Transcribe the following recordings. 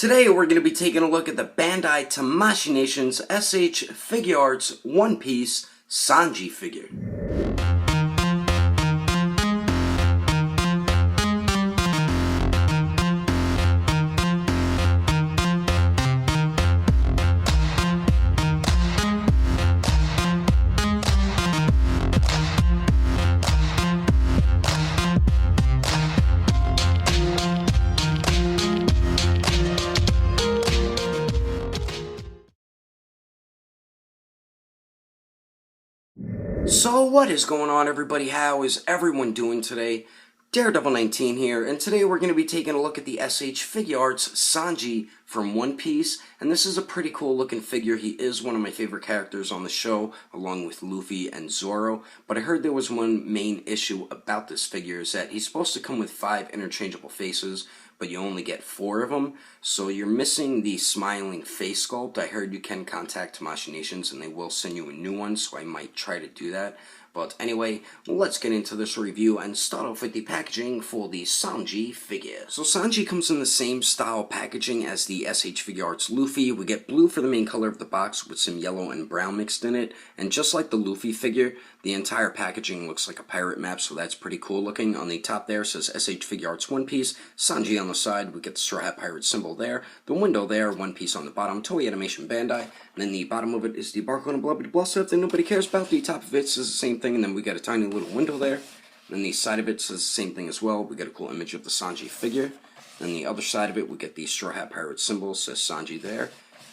Today we're going to be taking a look at the Bandai Tamashii Nation's SH Figuarts One Piece Sanji figure. So what is going on, everybody? How is everyone doing today? Daredevil19 here, and today we're going to be taking a look at the SH Figuarts Sanji from One Piece, and this is a pretty cool looking figure. He is one of my favorite characters on the show, along with Luffy and Zoro, but I heard there was one main issue about this figure, is that he's supposed to come with 5 interchangeable faces, but you only get 4 of them, so you're missing the smiling face sculpt. I heard you can contact Tamashii Nations and they will send you a new one, so I might try to do that. But anyway, let's get into this review and start off with the packaging for the Sanji figure. So Sanji comes in the same style packaging as the SH Figuarts Luffy. We get blue for the main color of the box with some yellow and brown mixed in it. And just like the Luffy figure, the entire packaging looks like a pirate map, so that's pretty cool looking. On the top there says SH Figuarts One Piece, Sanji on the side, we get the Straw Hat Pirate symbol there, the window there, One Piece on the bottom, Toei Animation Bandai, and then the bottom of it is the barcode and blubber blah stuff that nobody cares about. The top of it says the same thing, and then we got a tiny little window there. And then the side of it says the same thing as well. We get a cool image of the Sanji figure. Then the other side of it, we get the Straw Hat Pirate symbol, says Sanji there.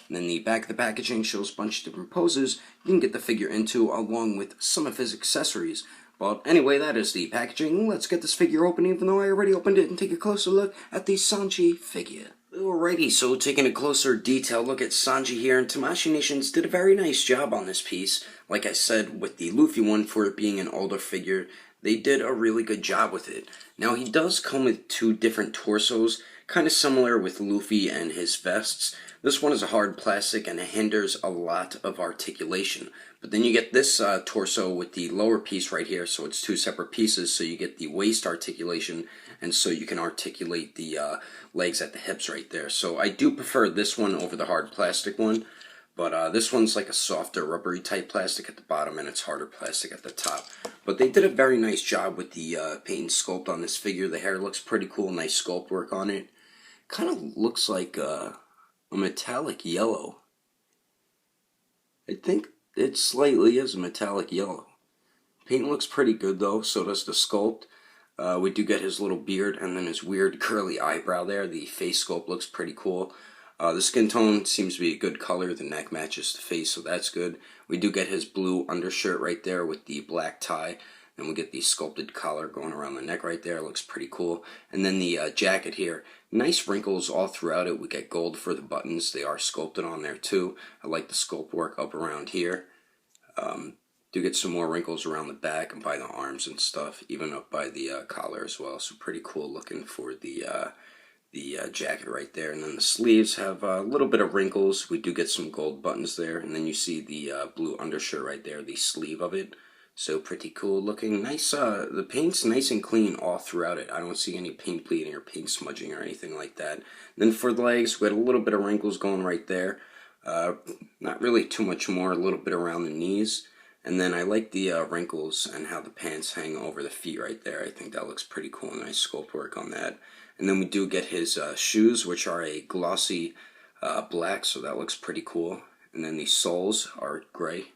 And then the back of the packaging shows a bunch of different poses you can get the figure into, along with some of his accessories. But anyway, that is the packaging. Let's get this figure open, even though I already opened it, and take a closer look at the Sanji figure. Alrighty, so taking a closer detailed look at Sanji here, and Tamashii Nations did a very nice job on this piece. Like I said, with the Luffy one, for it being an older figure, they did a really good job with it. Now, he does come with 2 different torsos, kind of similar with Luffy and his vests. This one is a hard plastic and it hinders a lot of articulation. But then you get this torso with the lower piece right here, so it's 2 separate pieces, so you get the waist articulation, and so you can articulate the legs at the hips right there. So I do prefer this one over the hard plastic one, but this one's like a softer rubbery type plastic at the bottom, and it's harder plastic at the top. But they did a very nice job with the paint and sculpt on this figure. The hair looks pretty cool, nice sculpt work on it. Kind of looks like a metallic yellow. I think it slightly is a metallic yellow. Paint looks pretty good though, so does the sculpt. We do get his little beard and then his weird curly eyebrow there. The face sculpt looks pretty cool. The skin tone seems to be a good color. The neck matches the face, so that's good. We do get his blue undershirt right there with the black tie. Then we get the sculpted collar going around the neck right there. Looks pretty cool. And then the jacket here. Nice wrinkles all throughout it. We get gold for the buttons. They are sculpted on there too. I like the sculpt work up around here. Do get some more wrinkles around the back and by the arms and stuff. Even up by the collar as well. So pretty cool looking for the jacket right there. And then the sleeves have a little bit of wrinkles. We do get some gold buttons there. And then you see the blue undershirt right there. The sleeve of it. So pretty cool looking. Nice, the paint's nice and clean all throughout it. I don't see any paint bleeding or paint smudging or anything like that. Then for the legs, we had a little bit of wrinkles going right there. Not really too much more, a little bit around the knees. And then I like the wrinkles and how the pants hang over the feet right there. I think that looks pretty cool. Nice sculpt work on that. And then we do get his shoes, which are a glossy black, so that looks pretty cool. And then the soles are gray.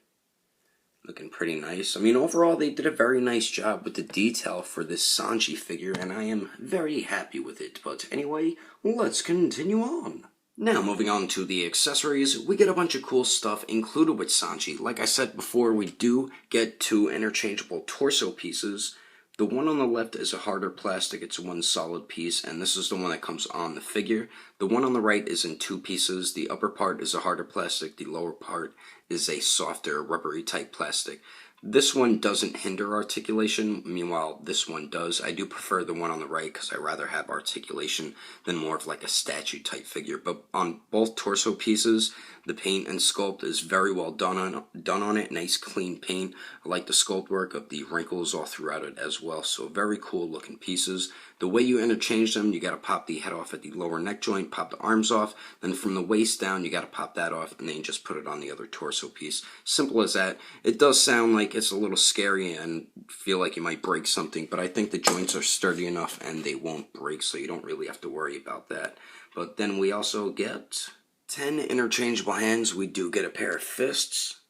Looking pretty nice. I mean, overall, they did a very nice job with the detail for this Sanji figure, and I am very happy with it. But anyway, let's continue on. Now, moving on to the accessories, we get a bunch of cool stuff included with Sanji. Like I said before, we do get 2 interchangeable torso pieces. The one on the left is a harder plastic, it's one solid piece, and this is the one that comes on the figure. The one on the right is in 2 pieces. The upper part is a harder plastic, the lower part is a softer rubbery type plastic. This one doesn't hinder articulation, meanwhile this one does. I do prefer the one on the right because I rather have articulation than more of like a statue type figure. But on both torso pieces, the paint and sculpt is very well done on it. Nice clean paint. I like the sculpt work of the wrinkles all throughout it as well. So very cool looking pieces. The way you interchange them, you got to pop the head off at the lower neck joint, pop the arms off, then from the waist down you got to pop that off, and then you just put it on the other torso piece. Simple as that. It does sound like it's a little scary and feel like you might break something, but I think the joints are sturdy enough and they won't break, so you don't really have to worry about that. But then we also get 10 interchangeable hands. We do get a pair of fists,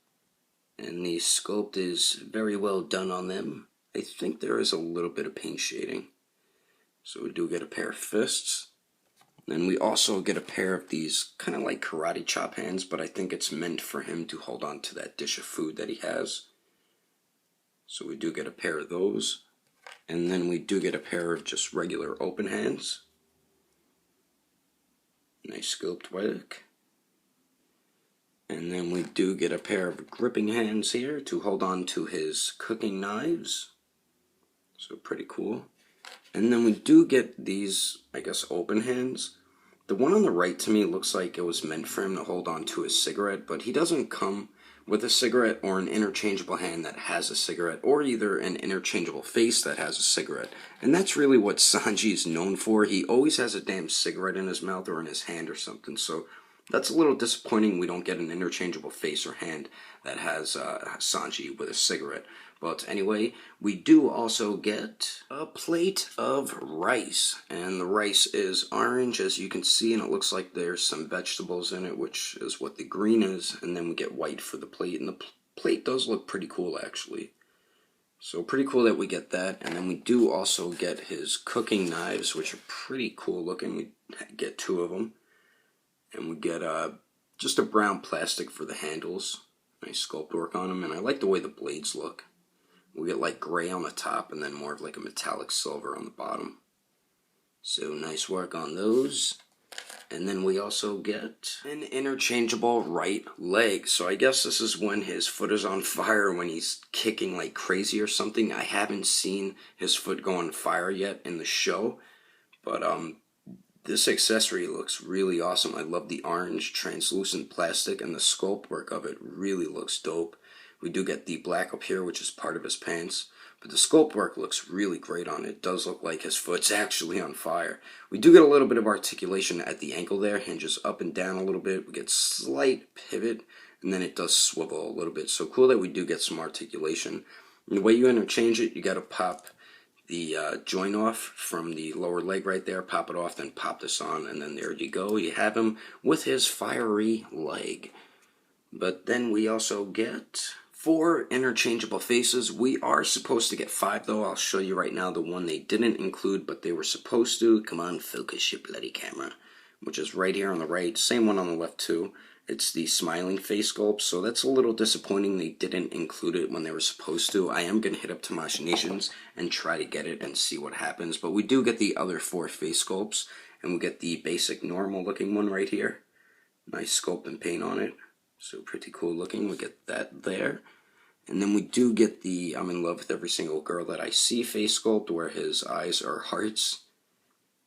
and the sculpt is very well done on them. I think there is a little bit of paint shading. So we do get a pair of fists. Then we also get a pair of these kind of like karate chop hands, but I think it's meant for him to hold on to that dish of food that he has. So we do get a pair of those. And then we do get a pair of just regular open hands. Nice sculpt work. And then we do get a pair of gripping hands here to hold on to his cooking knives. So pretty cool. And then we do get these, I guess, open hands. The one on the right to me looks like it was meant for him to hold on to his cigarette, but he doesn't come with a cigarette or an interchangeable hand that has a cigarette, or either an interchangeable face that has a cigarette. And that's really what Sanji is known for. He always has a damn cigarette in his mouth or in his hand or something, so that's a little disappointing we don't get an interchangeable face or hand that has Sanji with a cigarette. But anyway, we do also get a plate of rice. And the rice is orange, as you can see, and it looks like there's some vegetables in it, which is what the green is. And then we get white for the plate. And the plate does look pretty cool, actually. So pretty cool that we get that. And then we do also get his cooking knives, which are pretty cool looking. We get 2 of them. And we get just a brown plastic for the handles. Nice sculpt work on them. And I like the way the blades look. We get like gray on the top and then more of like a metallic silver on the bottom. So nice work on those. And then we also get an interchangeable right leg. So I guess this is when his foot is on fire, when he's kicking like crazy or something. I haven't seen his foot go on fire yet in the show. But this accessory looks really awesome. I love the orange translucent plastic, and the sculpt work of it really looks dope. We do get the black up here, which is part of his pants, but the sculpt work looks really great on it. It does look like his foot's actually on fire. We do get a little bit of articulation at the ankle there, hinges up and down a little bit. We get slight pivot, and then it does swivel a little bit. So cool that we do get some articulation. And the way you interchange it, you got to pop the joint off from the lower leg right there, pop it off, then pop this on, and then there you go. You have him with his fiery leg. But then we also get 4 interchangeable faces. We are supposed to get 5 though. I'll show you right now the one they didn't include, but they were supposed to. Come on, focus your bloody camera. Which is right here on the right. Same one on the left too. It's the smiling face sculpt, so that's a little disappointing they didn't include it when they were supposed to. I am going to hit up Tamashii Nations and try to get it and see what happens. But we do get the other 4 face sculpts, and we get the basic normal looking one right here. Nice sculpt and paint on it. So pretty cool looking. We get that there. And then we do get the I'm in love with every single girl that I see face sculpt, where his eyes are hearts.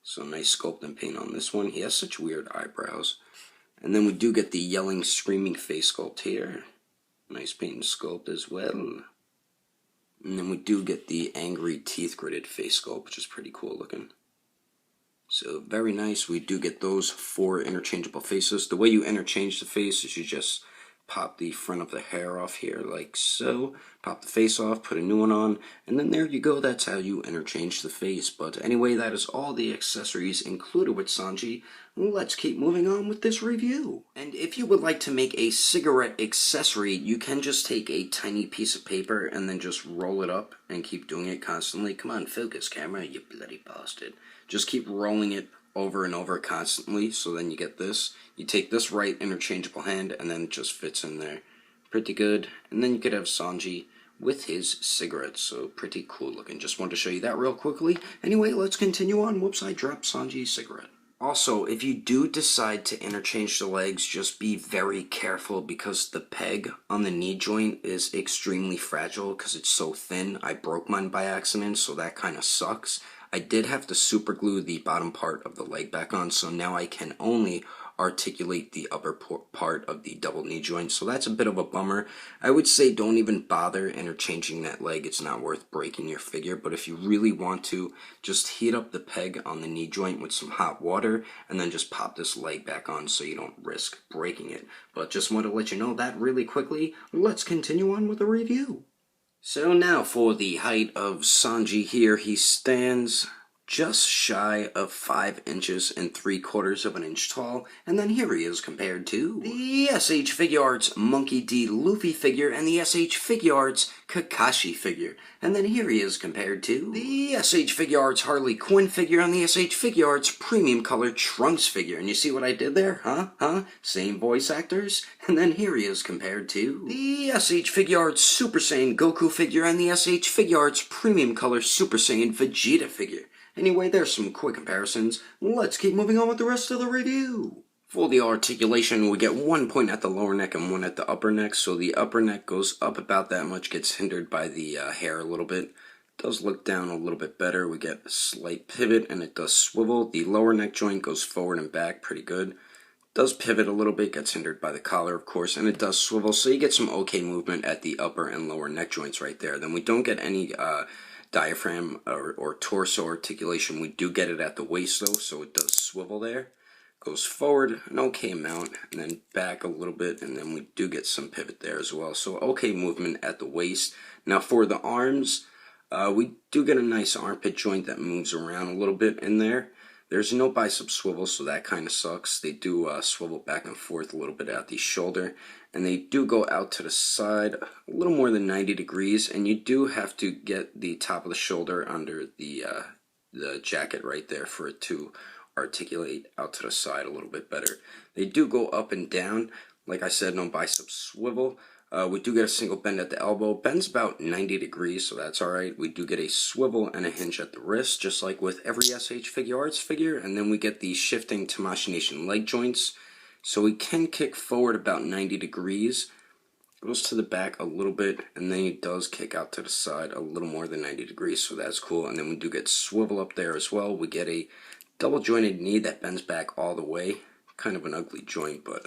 So nice sculpt and paint on this one. He has such weird eyebrows. And then we do get the yelling, screaming face sculpt here. Nice paint and sculpt as well. And then we do get the angry, teeth gritted face sculpt, which is pretty cool looking. So very nice. We do get those 4 interchangeable faces. The way you interchange the face is you just pop the front of the hair off here like so, pop the face off, put a new one on, and then there you go. That's how you interchange the face. But anyway, that is all the accessories included with Sanji. Let's keep moving on with this review. And if you would like to make a cigarette accessory, you can just take a tiny piece of paper and then just roll it up and keep doing it constantly. Come on, focus camera, you bloody bastard. Just keep rolling it over and over constantly, so then you get this. You take this right interchangeable hand, and then it just fits in there. Pretty good. And then you could have Sanji with his cigarettes, so pretty cool looking. Just wanted to show you that real quickly. Anyway, let's continue on. Whoops, I dropped Sanji's cigarette. Also, if you do decide to interchange the legs, just be very careful because the peg on the knee joint is extremely fragile because it's so thin. I broke mine by accident, so that kind of sucks. I did have to super glue the bottom part of the leg back on, so now I can only articulate the upper part of the double knee joint, so that's a bit of a bummer. I would say don't even bother interchanging that leg. It's not worth breaking your figure, but if you really want to, just heat up the peg on the knee joint with some hot water and then just pop this leg back on so you don't risk breaking it. But just want to let you know that really quickly. Let's continue on with the review. So now for the height of Sanji here, he stands just shy of 5 inches and 3/4 of an inch tall, and then here he is compared to the SH Figuarts Monkey D. Luffy figure and the SH Figuarts Kakashi figure, and then here he is compared to the SH Figuarts Harley Quinn figure and the SH Figuarts Premium Color Trunks figure. And you see what I did there? Same voice actors, and then here he is compared to the SH Figuarts Super Saiyan Goku figure and the SH Figuarts Premium Color Super Saiyan Vegeta figure. Anyway, there's some quick comparisons. Let's keep moving on with the rest of the review. For the articulation, we get 1 point at the lower neck and 1 at the upper neck. So the upper neck goes up about that much, gets hindered by the hair a little bit. Does look down a little bit better. We get a slight pivot and it does swivel. The lower neck joint goes forward and back pretty good. Does pivot a little bit, gets hindered by the collar, of course, and it does swivel. So you get some okay movement at the upper and lower neck joints right there. Then we don't get any diaphragm or torso articulation. We do get it at the waist though, so it does swivel there. Goes forward an okay amount, and then back a little bit, and then we do get some pivot there as well. So okay movement at the waist. Now for the arms, we do get a nice armpit joint that moves around a little bit in there. There's no bicep swivel, so that kind of sucks. They do swivel back and forth a little bit at the shoulder, and they do go out to the side a little more than 90 degrees, and you do have to get the top of the shoulder under the jacket right there for it to articulate out to the side a little bit better. They do go up and down. Like I said, no bicep swivel. We do get a single bend at the elbow. Bends about 90 degrees, so that's alright. We do get a swivel and a hinge at the wrist, just like with every SH Figuarts figure. And then we get the shifting Tamashii Nation leg joints. So we can kick forward about 90 degrees. Goes to the back a little bit, and then he does kick out to the side a little more than 90 degrees, so that's cool. And then we do get swivel up there as well. We get a double jointed knee that bends back all the way. Kind of an ugly joint, but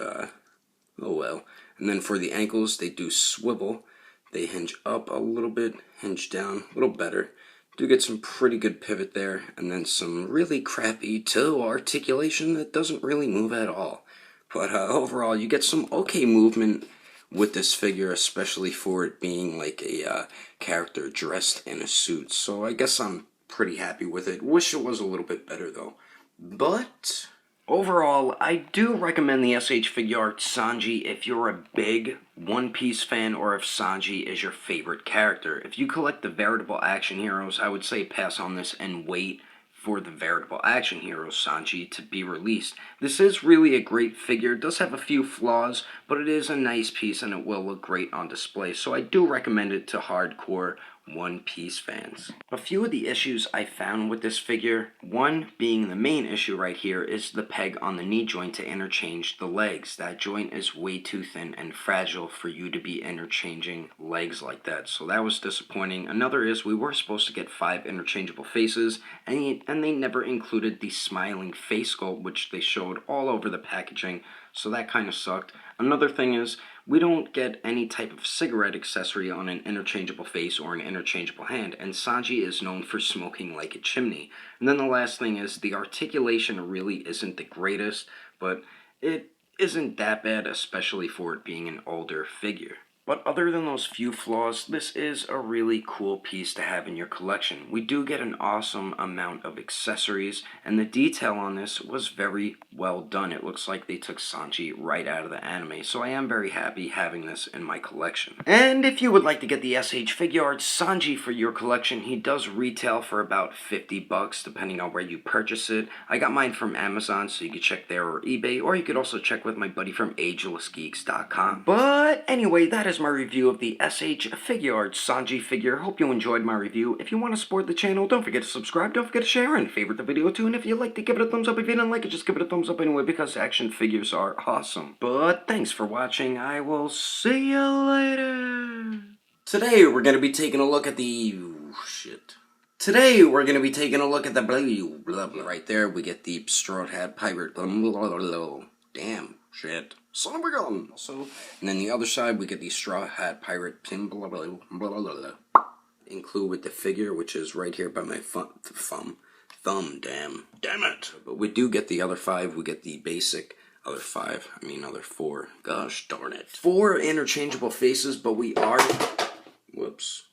oh well. And then for the ankles, they do swivel. They hinge up a little bit, hinge down a little better. Do get some pretty good pivot there, and then some really crappy toe articulation that doesn't really move at all. But overall, you get some okay movement with this figure, especially for it being like a character dressed in a suit. So I guess I'm pretty happy with it. Wish it was a little bit better though. But overall, I do recommend the SH Figuarts Sanji if you're a big One Piece fan or if Sanji is your favorite character. If you collect the veritable action heroes, I would say pass on this and wait for the veritable action hero Sanji to be released. This is really a great figure. It does have a few flaws, but it is a nice piece and it will look great on display. So I do recommend it to hardcore One Piece fans. A few of the issues I found with this figure, one being the main issue right here, is the peg on the knee joint to interchange the legs. That joint is way too thin and fragile for you to be interchanging legs like that, so that was disappointing. Another is we were supposed to get 5 interchangeable faces, and they never included the smiling face sculpt, which they showed all over the packaging, so that kind of sucked. Another thing is, we don't get any type of cigarette accessory on an interchangeable face or an interchangeable hand, and Sanji is known for smoking like a chimney. And then the last thing is, the articulation really isn't the greatest, but it isn't that bad, especially for it being an older figure. But other than those few flaws, this is a really cool piece to have in your collection. We do get an awesome amount of accessories, and the detail on this was very well done. It looks like they took Sanji right out of the anime, so I am very happy having this in my collection. And if you would like to get the SH Figuarts Sanji for your collection, he does retail for about $50 depending on where you purchase it. I got mine from Amazon, so you can check there, or eBay, or you could also check with my buddy from AgelessGeeks.com. But anyway, that is here's my review of the SH Figuarts Sanji figure. Hope you enjoyed my review. If you want to support the channel, don't forget to subscribe, don't forget to share, and favorite the video too. And if you liked it, give it a thumbs up. If you didn't like it, just give it a thumbs up anyway, because action figures are awesome. But thanks for watching. I will see you later. Today we're going to be taking a look at the... Today we're going to be taking a look at the blah blah. Right there we get the straw hat pirate. Damn shit. Son of a gun. Also, and then the other side we get the straw hat pirate pin include with the figure, which is right here by my thumb. Damn it. But we do get the other 5. We get the basic other 4. Gosh darn it. 4 interchangeable faces, but we are... Whoops.